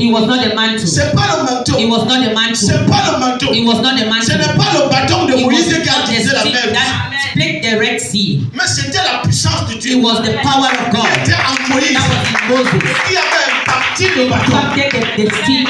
It was not the mantle. C'est pas le manteau. It was not the mantle. C'est pas le manteau. It was not the mantle. Ce n'est pas le bâton de It was Moïse qui a not the divisé la stick mer. that split the Red Sea. Mais c'était la puissance de Dieu. It was the power of Qui God était en Moïse. that was in Moses. Qui avait imparti le bâton. Captured the stick.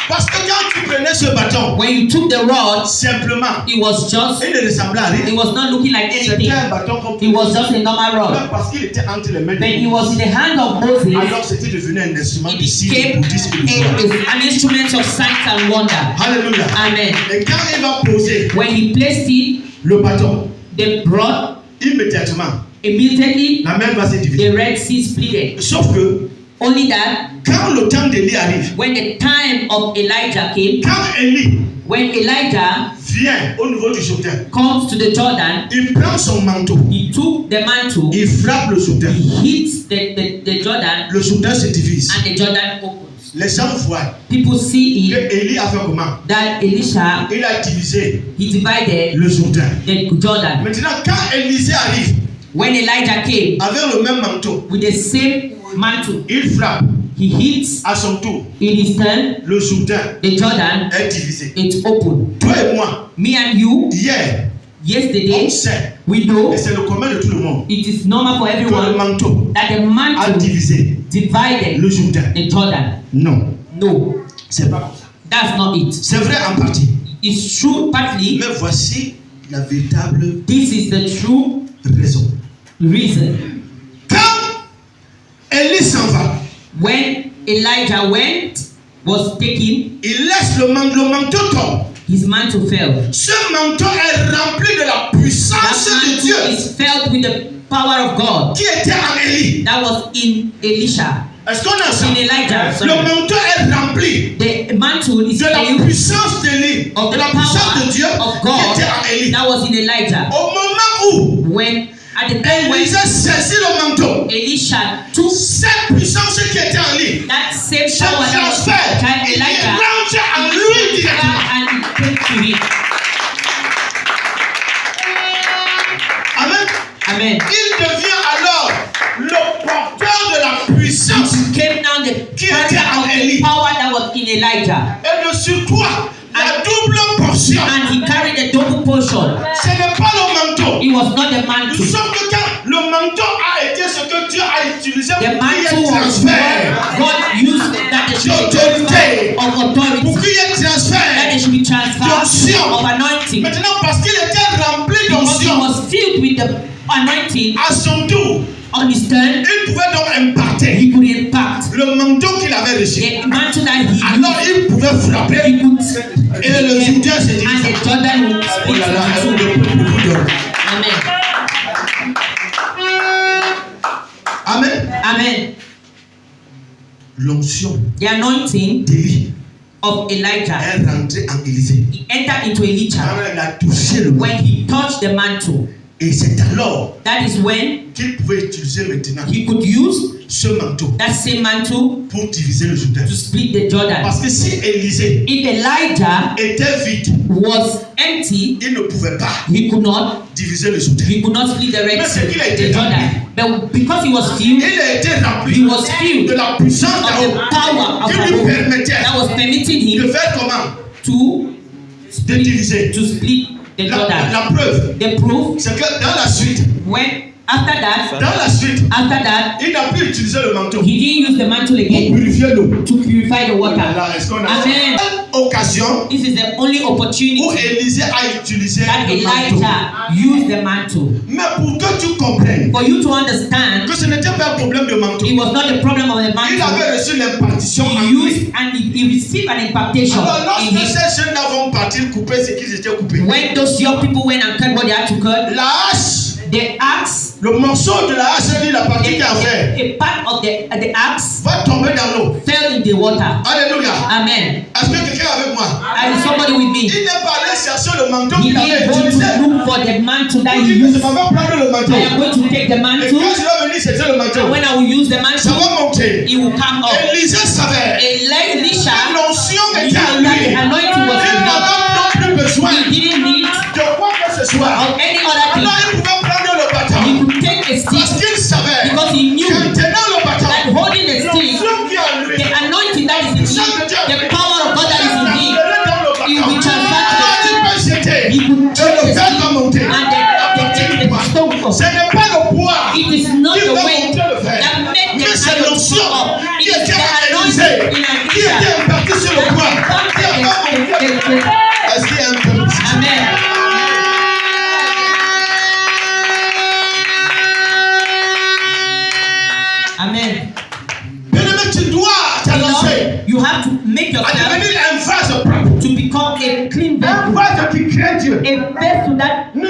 Parce que quand tu prenais ce bâton, When you took the rod, simplement, it was just, il ne ressemblait à rien. it was not looking like anything. C'était un bâton comme It was just a normal rod. parce qu'il était entre les mains de When it Moïse. was in the hand of Moses, Alors c'était devenu un instrument it de signe, de became bouddhisme et de foi. an instrument of signs and wonder. Alléluia. Amen. Et quand il va poser When he placed it, le bâton, the rod, immédiatement, immediately la mer va se diviser. the Red Sea split. Sauf que Only that, quand le temps d'Élie arrive, when the time of Elijah came, quand Élie when Elijah vient au niveau du Jourdain, comes to the Jordan, il prend son manteau, he took the mantle, il frappe le Jourdain. he hits the Jordan, Le Jourdain se divise. and the Jordan opens. Les gens voient People see que it, Élie a fait comment? that Elisha, Il a divisé he divided le Jourdain. the Jordan. Maintenant, quand Élisée arrive When Elijah came avec le même manteau, with the same mantle, il frappe he hits à son tour. in his turn Le Jourdain the Jordan, est divisé. it's open. Toi et moi, Me and you, hier, on yesterday, sait, we know et c'est le commun de tout le monde, it is normal for que le everyone manteau that the a mantle divisé divided le Jourdain. the Jordan. Non, No, c'est pas comme ça. that's not it. C'est vrai en partie. It's true partly. Mais voici la véritable This is the true raison. reason. Quand Élie s'en va, When Elijah was taken, il laisse le manteau tombe. his mantle fell. Ce manteau est rempli de la puissance That de Dieu mantle is filled with the power of God qui était en Élie. that was in Elisha. Est-ce qu'on a ça? In Elijah, Le sorry. manteau est rempli The mantle is de la filled puissance d'Élie, of de the la puissance de Dieu power of qui God était en Élie. that was in Elijah. Au moment où When at the time when Élisée saisit le manteau, Elisha took cette puissance qui était en lui, that same ce power that was transfert, in il est Elijah, rentré en lui directement. and it came to him. Amen. Amen. Il devient alors le porteur de la puissance Came down the qui carrier était en of the Élie. power that was in Elijah, Et de surcroît, la double portion. and he carried the double portion. Ce n'est pas le manteau. It was not the mantle. Sauf que quand le manteau a été ce que Dieu a utilisé The pour qu'il y ait mantle was transfert, where God used that there should be transfer of pour authority, qu'il y ait that there transfert should be transfer d'onction. of anointing. Maintenant, parce qu'il était rempli Because he d'onction, was filled with the anointing à son tour, on his turn, il pouvait donc imparter he could impact le manteau qu'il avait reçu. the mantle that he Alors, il pouvait frapper he could et le Jourdain se dit and the Jordan would oh split là là, into il two. y a beaucoup d'or. Amen. Amen. Amen. L'onction The anointing d'Élie of Elijah, est rentrée en Élisée. he entered into Elijah Quand elle a touché le manteau. when he touched the mantle. Et c'est alors That is when qu'il pouvait utiliser maintenant he could use ce manteau that same mantle pour diviser le Jourdain. to split the Jordan. Parce que si Élisée If Elijah était vide, was empty, il ne pouvait pas he could not diviser le Jourdain. he could not split the Red Mais c'est qu'il a été the Jordan. But because he was filled Il a été rempli He was filled de la puissance of d'en the haut power of qui lui above permettait that was permitting de him faire comment? to De diviser. split the Jordan. La preuve, The proof c'est que dans la suite, when after that il n'a plus utilisé le manteau he didn't use the mantle pour again purifier l'eau. to purify the water. Là, est-ce qu'on a Amen. une occasion This is the only où opportunity Élisée a utilisé that le manteau? Elijah used the mantle. Mais pour que tu comprennes For you to understand, que ce n'était pas un problème de manteau, it was not the problem of the il mantle. avait reçu l'impartition en He lui. used and he received an impartation Alors in lorsque him. ces jeunes vont partir couper ce qu'ils étaient coupés, When those young people went and cut what they had to cut, la hache, the axe, le morceau de la hache, c'est la partie qui a fait, a part of the axe va tomber dans l'eau. fell in the water. Alléluia. Amen. Est-ce que quelqu'un est avec moi? And somebody with me. Il n'est pas allé chercher le manteau He qu'il avait didn't go utilisé. to look for the mantle that Il he dit que used. je m'en vais prendre le manteau. I am going to take the Et mantle. quand je vais venir chercher le manteau, And when I will use the ça mantle, va monter. it will come up. Élisée savait Elisha, que l'onction he était en knew that lui. the anointing was Il in him. n'avait plus besoin He didn't need de quoi que ce soit. of any other thing. Alors il pouvait prendre le He bâton could take a parce stick qu'il savait because he knew qu'en tenant le bâton, that holding the stick, l'onction qui est en lui the anointing that is in him, the power of God that is in him, he will be transferred to the sea. He will change the sea and the stone fall. It is not the way that made the idol to come up. It is the anointing in Amen. Amen. You have to make yourself to become a clean vessel. A vessel that don't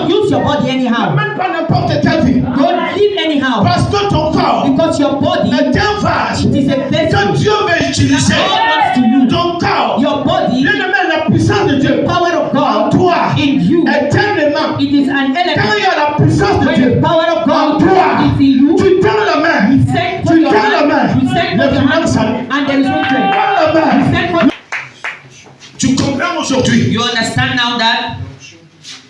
use your body anyhow. Don't live anyhow. Because your body, it is a vessel that God wants to use. Your body, the power of God in you. It is an element. When the power of God is in you, you send for your hand, you send for your hand, and there is no strength. Tu comprends aujourd'hui You understand now that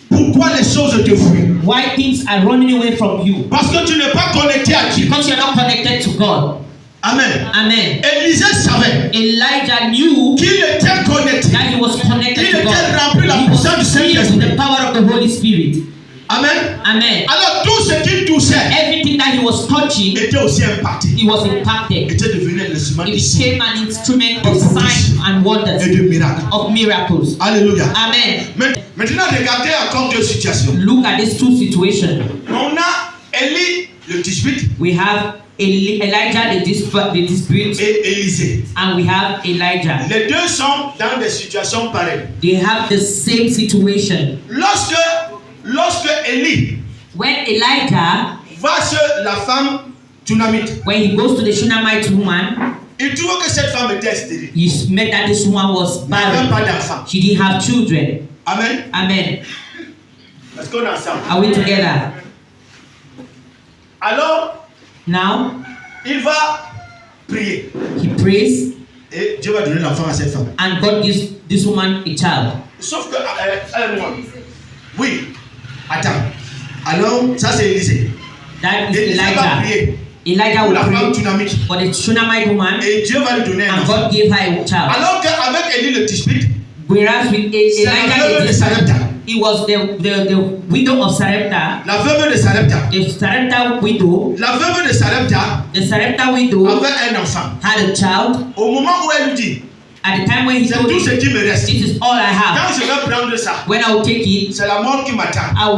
pourquoi les choses te fuient? why things are running away from you? Parce que tu n'es pas connecté à Dieu. Because you're not connected to God. Amen. Amen. Élisée savait Elijah knew qu'il était connecté. that he was connected Il to était God. rempli de la He was puissance du filled with Saint-Esprit. the power of the Holy Spirit. Amen. Amen. Alors tout ce qu'il touchait Everything that he was touching, était aussi impacté. he was impacted. Était devenu un instrument It de signes became an instrument of signs and wonders, et de miracles. of miracles. Alléluia. Amen. Maintenant, regardez encore deux situations. Look at these two situations. On a Élie le Tishbite We have Elijah the disparate, et Élisée. and we have Elijah. Les deux sont dans des situations pareilles. They have the same situation. Lorsque Élie When Elijah, va sur la femme Tsunamite, when he goes to the Shunammite woman, il trouve que cette femme était stérile. he met that this woman was Elle n'avait barren. pas d'enfant. She didn't have children. Amen. Amen. Est-ce qu'on est ensemble? Are we together? Alors, Now, il va prier. he prays, Et Dieu va donner l'enfant à cette femme. and God gives this woman a child. Sauf que, oui, attends. Alors, ça c'est Élisée. That is Élisée va Elijah. prier Elijah pour will la femme pray Tsunamite. for the Shunammite woman, Et Dieu va lui donner un and enfant. God gave her a child. Alors qu'avec Élie le Tishbite, Whereas with c'est la Elijah, veuve de Sarepta. he was the widow of Sarepta. La veuve de Sarepta. The Sarepta widow, La veuve de Sarepta the Sarepta widow avait un enfant. had a child. Au moment où elle lui dit, At the time when he c'est told tout ce me, qui me reste. this is all I have. Quand je vais prendre ça, When I will take it, c'est la mort qui m'attend I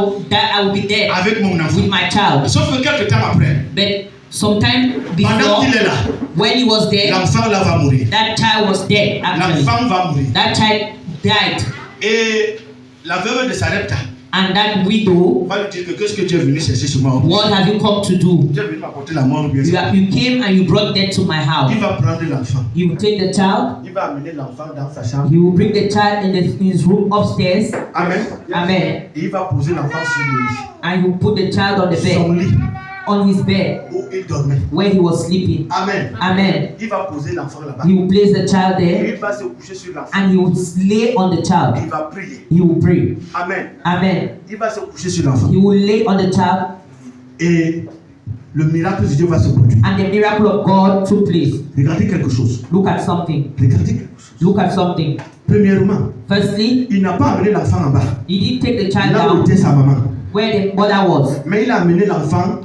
will be dead avec mon enfant. with my child. Sauf que quelques temps après, But sometime pendant before, qu'il est là, when he was there, l'enfant là va mourir. that child was dead. Actually, L'enfant va mourir. that child died, Et la veuve de Sarepta and that widow, va lui dire que qu'est-ce que Dieu est venu chercher sur moi. what have you come to do? Dieu est venu m'apporter la mort bien sûr. You came and you brought death to my house. Il va prendre l'enfant. You will take the child. Il va amener l'enfant dans sa chambre. You will bring the child in his room upstairs. Amen. Amen. Et il va poser l'enfant sur le lit. And you put the child on the Son bed, lit on his bed, où il dormait. where he was sleeping. Amen. Amen. Il va poser l'enfant là-bas. He will place the child Et there, il va se coucher sur l'enfant. and he will lay on the Il child. va prier. He will pray. Amen. Amen. Il va se coucher sur l'enfant. He will lay on the child, Et le miracle de Dieu va se produire. and the miracle of God took place. Regardez quelque chose. Look at something. Regardez quelque chose. Look at something. Premièrement, Firstly, il n'a pas amené l'enfant en bas. he didn't take the child Là où down était sa maman. where the mother was. Mais il a amené l'enfant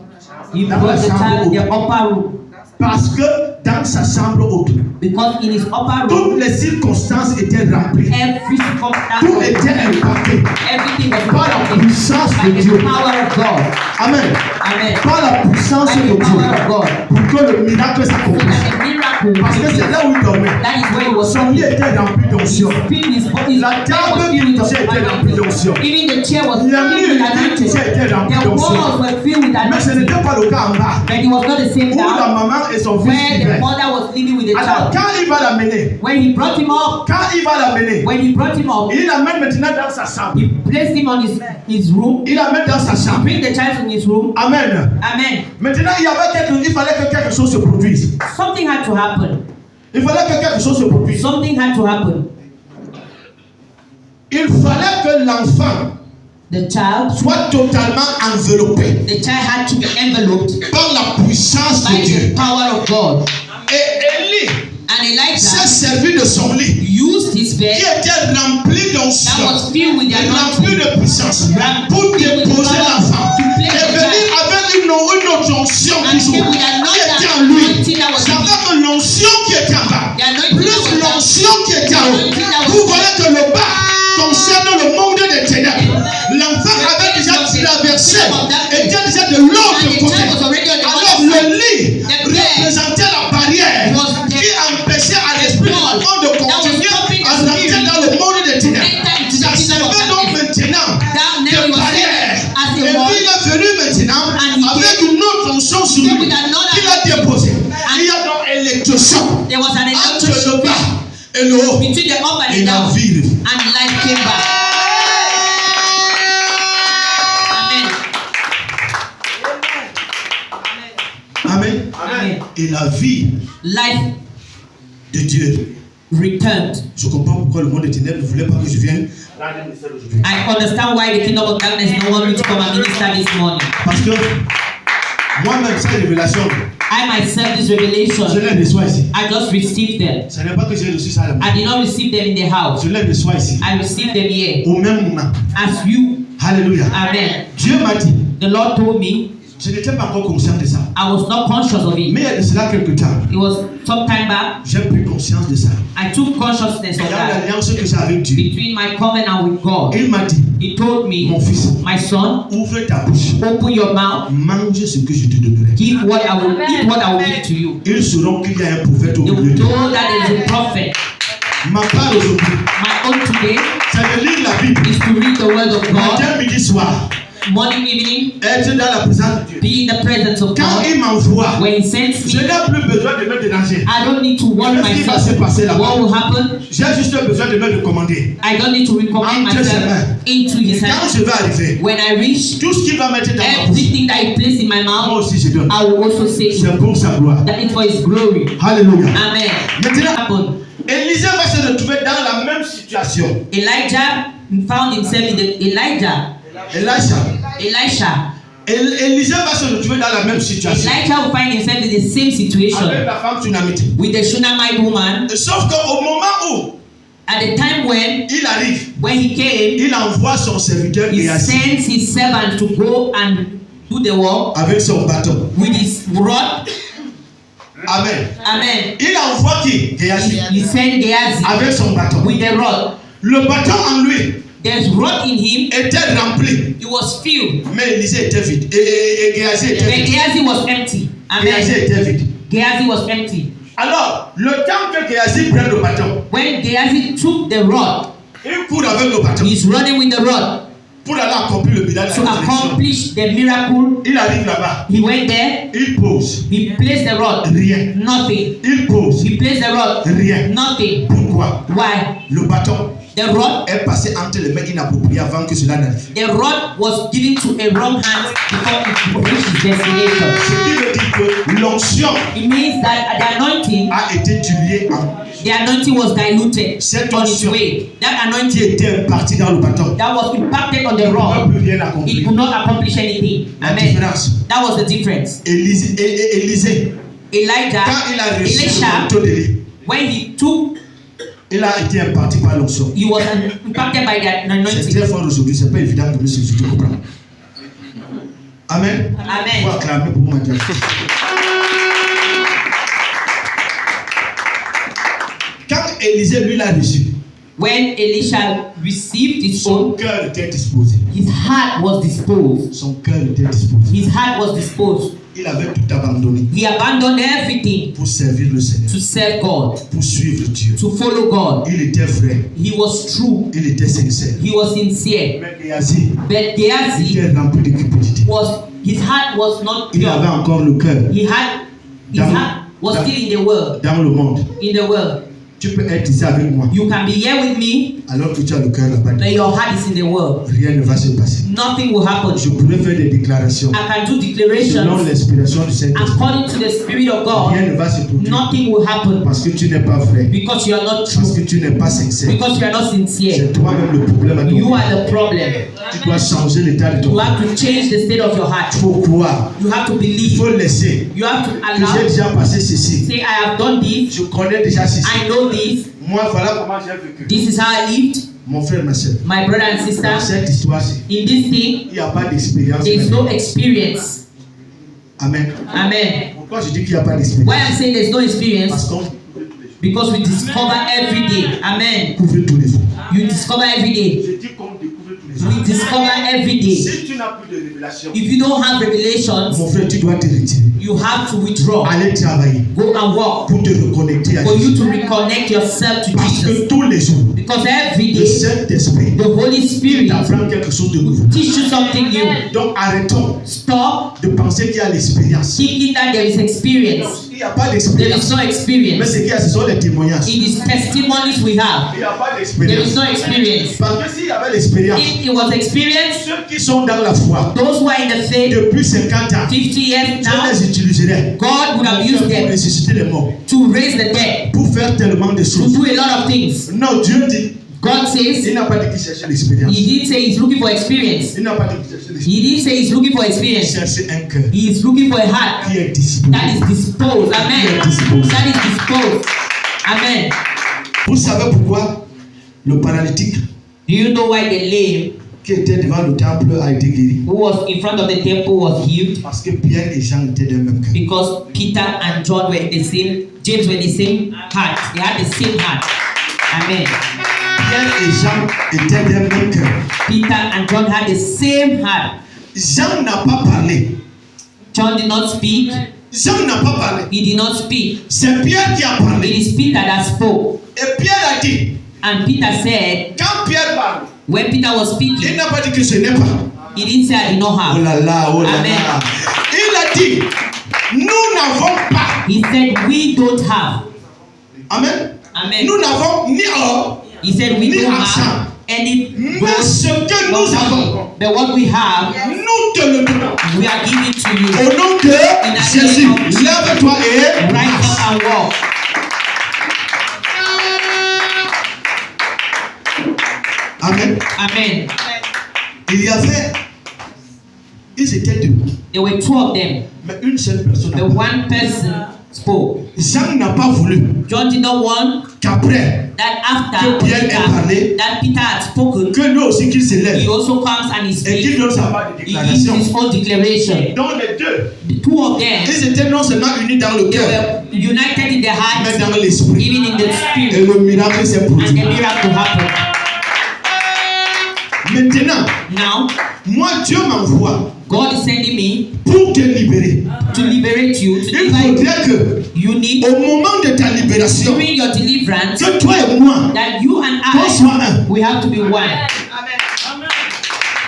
He dans la brought the chambre child in the haute. upper room, Parce que dans sa chambre haute, because in his upper room, toutes les circonstances étaient remplies. every circumstance, Tout était impacté everything was par la affected puissance by de the Dieu. power of God. Amen. Amen. Par la puissance By de the power of Dieu. God. Pour que le miracle So s'accomplisse. that the miracle Parce que will c'est take là où il dormait. place. That is where he was Son lit était rempli d'onction. His body, La table filled with était remplie d'onction. Even the chair was Le filled with mur anointing. était rempli The d'onction. walls were filled with Mais ce anointing. n'était pas le cas en bas. But it was not the same Où la down maman et son fils where the vivaient. mother was living with the Alors child. quand il va l'amener, When he brought him up, when he brought him up, il l'amène maintenant dans sa chambre. he placed him on his room. Il l'amène dans sa chambre. Bring the child in his room. Amen. Amen. Maintenant, il fallait que quelque chose se produise. Something had to happen. Il fallait que quelque chose se produise. Something had to happen. Il fallait que l'enfant The child, soit totalement enveloppé the child had to be enveloped par la puissance de by Dieu. the power of God. Et Élie And Elijah s'est servi de son lit used his qui bed était rempli that d'onction, was filled with the rempli anointing de puissance pour déposer l'enfant et venir avec une autre onction toujours qui était en lui. Ça veut dire que l'onction qui était en bas plus l'onction qui était en haut. Vous voyez que le bas concerne le monde des ténèbres. L'enfant avait déjà traversé et était déjà de l'autre côté. Alors le lit représentait la barrière qui empêchait à l'esprit de continuer à rentrer dans le monde des ténèbres. Ça servait donc maintenant de barrière. Et lui il est venu maintenant avec une autre onction sur lui qu'il a déposée. Il y a donc électrochoc entre le bas et le haut. Et la vie and life came back. Amen. Amen. Et la vie Life de Dieu returned. Je comprends pourquoi le monde des ténèbres ne voulait pas que je vienne. I understand why the kingdom of darkness don't want me to come and minister this morning. Parce que moi-même, cette révélation, I myself, this revelation, je les reçois ici. I just received them. Ce n'est pas que j'ai reçu ça là-bas. I did not receive them in the house. Je les reçois ici. I received them here. Au même moment. As you. Alléluia. Amen. Dieu m'a dit. The Lord told me. Je n'étais pas encore conscient de ça. I was not conscious of it. Mais il y a de cela quelque temps. It was some time back. J'ai pris conscience de ça. I took consciousness of Il y a that. l'alliance que j'ai avec Dieu. Between my covenant with God. Il m'a dit. He told me. Mon fils. My son. Ouvre ta bouche. Open your mouth. Mange ce que je te donnerai. Give what I will eat. What I will give to you. Ils sauront qu'il y a un prophète au They milieu will d'eux. know that there is a prophet. Ma part aujourd'hui. My own today. C'est de lire la Bible. Is to read the word of God. Matin, midi, soir. Morning, evening. Être dans la présence de Dieu. Be in the presence of Quand God. il m'envoie, When he sends me, je n'ai plus besoin de me déranger. I don't need to worry Qu'est-ce qui va myself. se passer là-bas? What will happen? J'ai juste besoin de me recommander. I don't need to recommend Entre ses mains. myself into his Quand hands. je vais arriver, When I reach, tout ce qu'il va mettre dans ma bouche, everything that he placed in my moi mouth, aussi je donne. I will also say C'est pour sa gloire. that it's for his glory. Alléluia. Amen. Maintenant, Happen. Élisée va se retrouver dans la même situation. Elijah found himself in the Elisha. Élisée va se retrouver dans la même situation. Elijah will find himself in the same situation Avec la femme tsunamite. with the Shunammite woman. Sauf qu'au moment où At the time when he came, il envoie son serviteur he Géasi sends his servant to go and do the work avec son bâton. with his rod. Amen. Amen. Il envoie qui? Géasi. He sent Géasi avec son bâton. with the rod. Le bâton en lui There's rod in him. était rempli. It was filled. Mais Élisée était vide. Et Géasi était But vide. Géasi was empty. Géasi Amen. était vide. Géasi was empty. Alors, le temps que Géasi prenne le bâton, When Géasi took the rod, il court avec le bâton he's running with the rod pour aller accomplir le bilan de to la résurrection. accomplish the miracle. Il arrive là-bas. He went there. Il pose. He placed the rod. Rien. Nothing. Il pose. He placed the rod. Rien. Nothing. Pourquoi? Why? Le bâton The rod. est passé entre les mains inappropriées avant que cela n'arrive. The rod was given to a wrong hand before it reached its destination. Ce qui veut dire que l'onction It means that the anointing, a été diluée en the anointing was diluted cette on its onction way. That qui anointing était impartie dans le bâton. that was impacted on the Ne peut rod, plus rien it accomplir. could not accomplish anything. La Amen. différence. That was the difference. Élisée, Elijah, quand il a reçu le Elisha, manteau d'Élie, when he took, il a été imparti par l'onction. he was impacted by that C'est anointing. très fort aujourd'hui, c'est pas évident de me suivre, tu comprends. Amen. Amen. Faut acclamer pour moi Dieu. Quand Élisée lui l'a reçu, When Elisha received his son soul, cœur était disposé. his heart was disposed. Son cœur était disposé. His heart was disposed. Il avait tout abandonné He abandoned everything pour servir le Seigneur, to serve God, pour suivre Dieu. to follow God. Il était vrai, He was true. il était sincère. He was sincere. Mais Géasi But Gehazi était rempli de cupidité. his heart was not Il avait pure. encore le cœur His heart was still in the world. dans le monde. In the world. Tu peux être ici avec moi. You can be here with me. Alors que tu as le cœur là-bas. But your heart is in the world. Rien ne va se passer. Nothing will happen. Je pourrais faire des déclarations. I can do declarations. Selon l'inspiration du Saint-Esprit. According to the Spirit of God. Rien ne va se produire. Nothing will happen. Parce que tu n'es pas vrai. Because you are not true. Parce que tu n'es pas sincère. Because you are not sincere. C'est toi-même le problème à ton You are the problem. Tu dois changer l'état de ton You have to change the state of your heart. Il faut croire. You have to believe. Il faut laisser. You have to Que allow. j'ai déjà passé ceci. Say, I have done this. Je connais déjà ceci. I know this. Moi, voilà comment j'ai vécu. This is how I lived. Mon frère, ma soeur. My brother and Dans sister. cette histoire-ci, In this thing, il n'y a pas d'expérience. there is no experience. Amen. Amen. Pourquoi je dis qu'il n'y a pas d'expérience? Why I'm saying there's no Parce experience? qu'on Because we discover every day. Amen. découvre tous les jours. You discover every day. Je dis qu'on découvre tous les jours. We discover every day. Si tu n'as plus de révélation, If you don't have revelations, mon frère, tu dois te retirer. you have to withdraw. Aller travailler Go and walk. pour te reconnecter à For you Jésus. to reconnect yourself to Parce que Jesus. tous les jours, Because every le day, Saint-Esprit the Holy Spirit t'apprend quelque chose de nouveau. will teach you something new. Donc arrêtons Stop de penser qu'il y a l'expérience. thinking that there is experience. Il n'y a pas There d'expérience. is no Mais experience. ce qu'il y a, ce sont les témoignages. It is testimonies we have. Il n'y a pas There is d'expérience. no experience. Parce que s'il y avait l'expérience, If it was experience, ceux qui sont dans la foi those who are in the faith, depuis 50 ans, 50 years Dieu now, les utiliserait God would have used pour them ressusciter les morts, to raise the dead, pour faire tellement de to choses. do a lot of things. Non, Dieu dit, God il says, n'a pas dit qu'il cherchait l'expérience. He didn't say He's looking for experience. Il n'a pas dit qu'il cherchait l'expérience. He didn't say He's looking for Il experience. cherchait un cœur He is looking for a heart qui est disposé. that is disposed. Amen. That is disposed. Amen. Vous savez pourquoi le paralytique Do you know why the lame qui était devant le temple a été guéri? who was in front of the temple was healed? Parce que Pierre et Jean étaient d'un même cœur. Because Peter and John were in the same, James were in the same heart. They had the same heart. Amen. Pierre et Jean étaient d'un même cœur. Peter and John had the same heart. Jean n'a pas parlé. John did not speak. Jean n'a pas parlé. He did not speak. C'est Pierre qui a It parlé. is Peter that spoke. Et Pierre a dit, And Peter said, quand Pierre parle, when Peter was il speaking, n'a pas dit que ce n'est pas. he didn't say I did not Oh have. là là, oh là Amen. là. Il a dit, nous n'avons pas. He said we don't have. Amen. Amen. Nous n'avons ni or, He said we ni don't argent. have any Mais gold, ce que no nous avons, money. But what we have, nous te le donnons. we are giving to you. Au nom de Jésus, lève-toi et Rise marche. up and walk. Amen. Amen. Il y avait, ils étaient deux, There were two of them. mais une seule personne. The n'a pas. one person spoke. Jean n'a pas voulu John did not want qu'après that after que Pierre ait parlé, that Peter had spoken, que lui aussi qu'il se he lève also comes and he et qu'il speaks. donne sa part de He gives déclaration. his own declaration. Donc les deux, The two of them, ils étaient non seulement unis dans le they cœur, were united in their mais hearts, dans l'esprit. even in the Et spirit, le miracle s'est and produit. the miracle happened. Maintenant, Now, moi Dieu m'envoie God is sending me pour te libérer. to liberate you, to Il deliver you. faudrait que You need, au moment de ta libération, during your deliverance, que toi et moi, that you and qu'on I, soit un. we have to be one.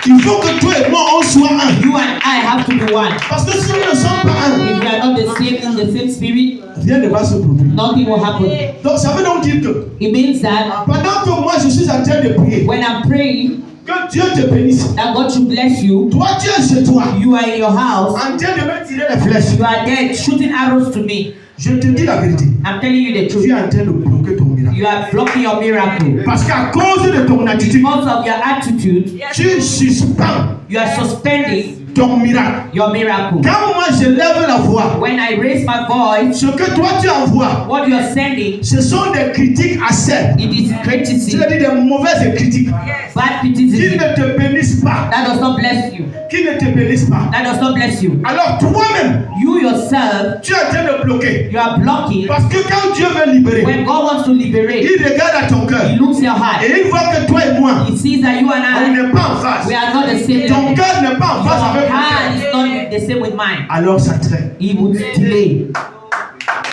Il faut que toi et moi, on soit un. You and I have to be one. Parce que si nous ne sommes pas un, If we are not the same in the same spirit, rien ne va se produire. nothing will happen. Donc ça veut donc dire que It means that pendant que moi je suis en train de prier, when I'm praying, que Dieu te bénisse. that God should bless you, Toi tu es chez toi, you are in your house, en train de me tirer les flèches. you are there shooting arrows to me. Je te dis la vérité. I'm telling you the Tu truth. es en train de bloquer ton miracle. You are blocking your miracle. Parce qu'à cause de ton attitude, Because of your attitude, tu suspends you are suspending ton miracle. your miracle. Quand moi je lève la voix, When I raise my voice, ce que toi tu envoies, what you are sending, ce sont des critiques acerbes. it is criticism, C'est-à-dire des mauvaises critiques bad qui criticism. ne te bénissent pas. That does not bless you. Qui ne te bénissent pas. That does not bless you. Alors toi-même, You yourself, tu es en train de bloquer. you are blocking. Parce que quand Dieu veut libérer, When God wants to liberate, il regarde à ton cœur He looks your heart. et il voit que toi et moi, He sees that you on and I, n'est pas en face. we are not the same Ton level. cœur n'est pas en face Your avec mon heart is cœur. not the same with mine. Alors ça traîne. He would delay.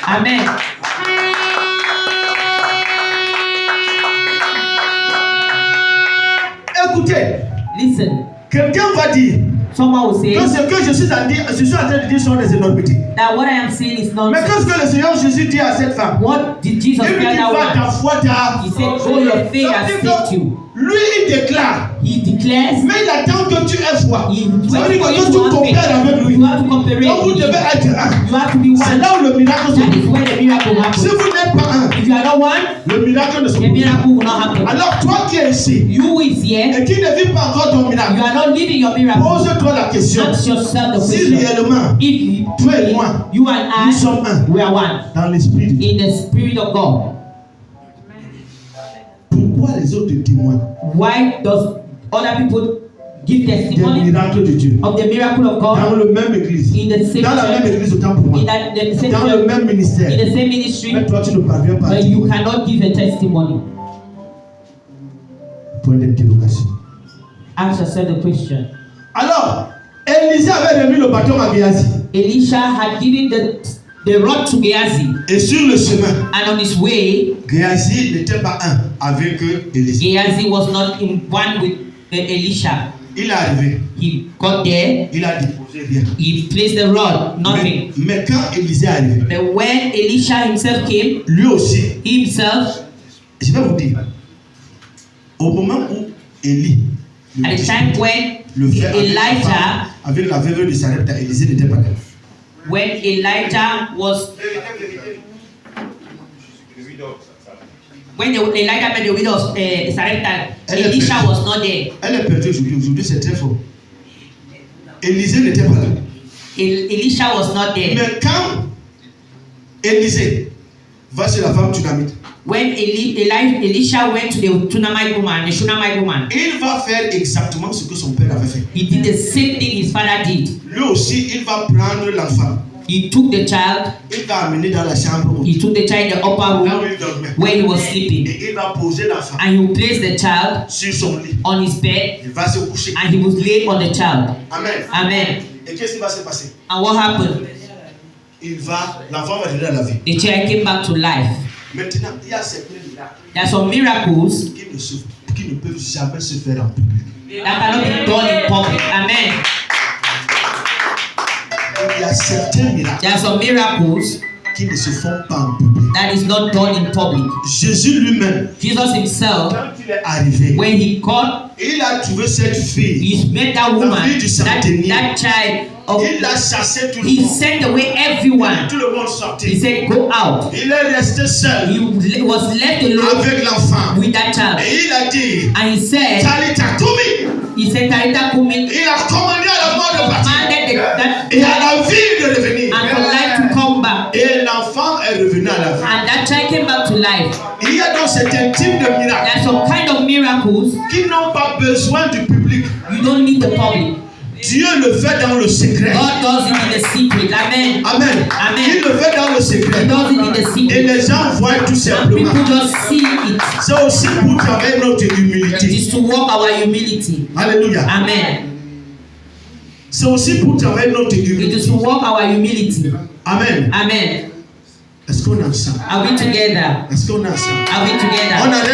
Amen. Écoutez, Listen. quelqu'un va dire, Someone will say que ce que je suis en train de dire sont des énormités. that what I am saying is Mais nonsense. qu'est-ce que le Seigneur Jésus dit à cette femme? What did Jesus Il lui tell dit, that va, ta woman? foi t'a. He said, go, your faith Ça veut has dire saved que you. lui, il déclare. He declares, Mais il attend que tu aies foi. he Ça veut dire waits que for tu you to have compares faith. avec lui. You have to compare Donc vous it. devez être un. You have to be C'est one. là où le miracle se That is trouve. where the miracle Si happens. vous n'êtes pas un, If you are not one, le miracle ne se the trouve pas. miracle will not happen. Alors toi qui es ici You who is here, et qui ne vis pas encore ton you miracle, are not living your miracle. pose-toi la question. Ask yourself the Si question. réellement If toi et moi, you and nous I, sommes un we are one dans l'esprit de Dieu, in the spirit of God, pourquoi les autres témoignent why does other people give des testimony miracles de Dieu of the miracle of dans God le même église, in the same dans la même church, église autant pour moi, in the same dans le church, même ministère? in the same ministry, Mais toi tu ne parviens pas à but you témoigner. cannot give a testimony? Point d'interrogation. Ask yourself the question. Alors, Élisée avait remis le bâton à Géasi. Elisha had given the rod to Gehazi, Et sur le chemin, and on his way, Géasi n'était pas un avec Élisée. Gehazi was not in one with Elisha. Il est arrivé, He got there, il a déposé rien. he placed the rod, nothing. Mais quand Élisée est arrivé, But when Elisha himself came, lui aussi, himself, je vais vous dire, au moment où Élie, at the time when le fait Elijah, avec la veuve de Sarepta, Élisée n'était pas là. when Elijah was, when Elijah met the widow of Sarepta, Elisha was not there. Elle est perdue aujourd'hui, aujourd'hui c'est très fort. Élisée n'était pas là. Elisha was not there. Mais quand Élisée va chez la femme Tsunamite, When Elisha went to the Shunammite woman, il va faire exactement ce que son père avait fait. he did the same thing his father did. Lui aussi, il va prendre l'enfant. He took the child, Il va amener dans la chambre he took the child in the upper là où room il dormait. where he was sleeping, Et il va poser l'enfant and he will place the child sur son lit. on his bed, Il va se coucher. and he will lay on the child. Amen. Amen. Et qu'est-ce qui va se passer? And what happened? L'enfant va revenir à la vie. The child came back to life. Maintenant, il y a certains miracles There are some miracles qui ne peuvent jamais se faire en public. that cannot be done in public. Amen. Il y a certains miracles There are some miracles qui ne se font pas en public. that is not done in public. Jésus lui-même, Jesus himself, quand il est arrivé, when he caught, il a trouvé cette fille. he met that woman, La fille du centenier. that child of, Il l'a chassé tout le he monde. sent away everyone. Tout le monde He sortit. said, go out. Il est resté seul He was left alone avec l'enfant. with that child. Et il a dit, And he said, Talita Kumi. he said, Talita Kumi, Il a commandé à la mort de partir. commanded that Et à la vie de revenir. and for life to come back. Et l'enfant est revenu à la vie. And that child came back to life. Il y a donc certains types de miracles There's some kind of miracles qui n'ont pas besoin du public. you don't need the public. Dieu le fait dans le secret. God does it in the secret. Amen. Amen. Amen. Il le fait dans le secret. He does it in the Et secret. les gens voient tout And simplement. people just see it. C'est aussi pour travailler notre It humilité. is to work our humility. Alléluia. Amen. C'est aussi pour travailler notre It is humilité. to work our humility. Amen. Amen. Est-ce qu'on est ensemble? Are we together? Est-ce qu'on est ensemble? Are we together? On a